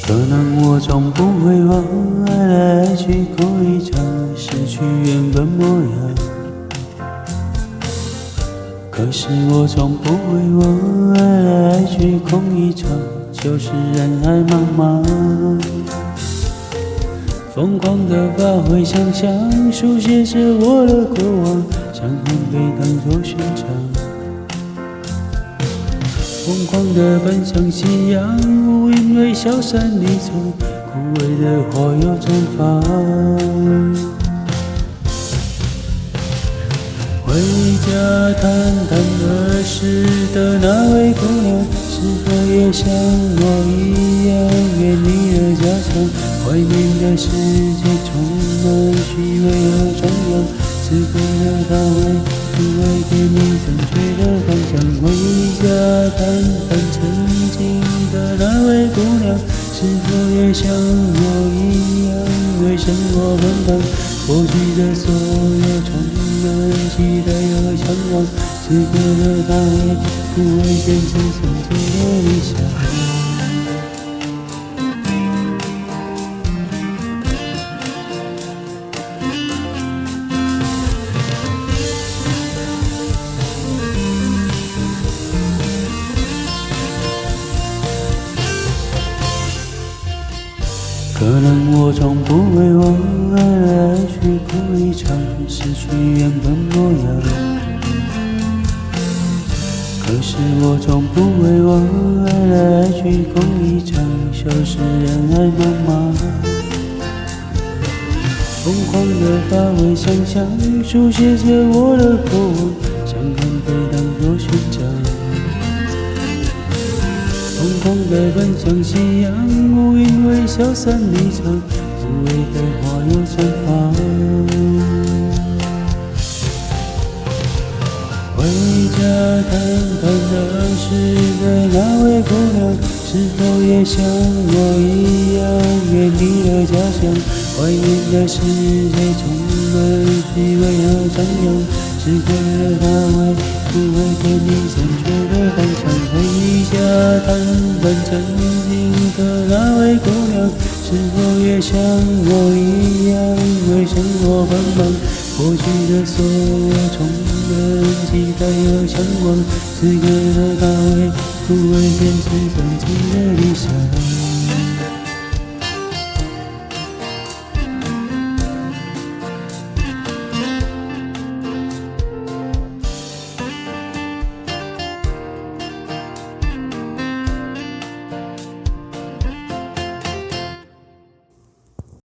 可能我终不会忘，爱来爱去哭一场，失去原本模样。可是我终不会忘，爱来爱去空一场，就是人海茫茫。疯狂的发挥想象，书写着我的过往，伤痕被当作勋章。疯狂地奔向夕阳，乌云为消散离场，枯萎的花又绽放。回家谈谈儿时的那位姑娘，是否也像我一样远离了家乡？怀念的世界充满虚伪和张扬，此刻的她会给你正确的方向。回家谈谈曾经的那位姑娘，是否也像我一样为生活奔忙？过去的所有充满期待和向往，此刻的她会不会变成曾经的理想？可能我终不会忘，爱来爱去哭一场，失去原本模样。可是我终不会忘，爱来爱去空一场，消失人海茫茫。疯狂的发挥想象，书写着我的过往，伤痕被当作勋章。疯狂地奔向夕阳，乌云为消散离场，枯萎的花又绽放。回家谈谈儿时的那位姑娘，是否也像我一样远离了家乡？怀念的世界充满虚伪和张扬，此刻的她会不会给你正确的方向？回家谈谈曾经的那位姑娘，是否也像我一样为生活奔忙？过去的所有充满期待和向往，此刻的她会不会变成曾经的理想？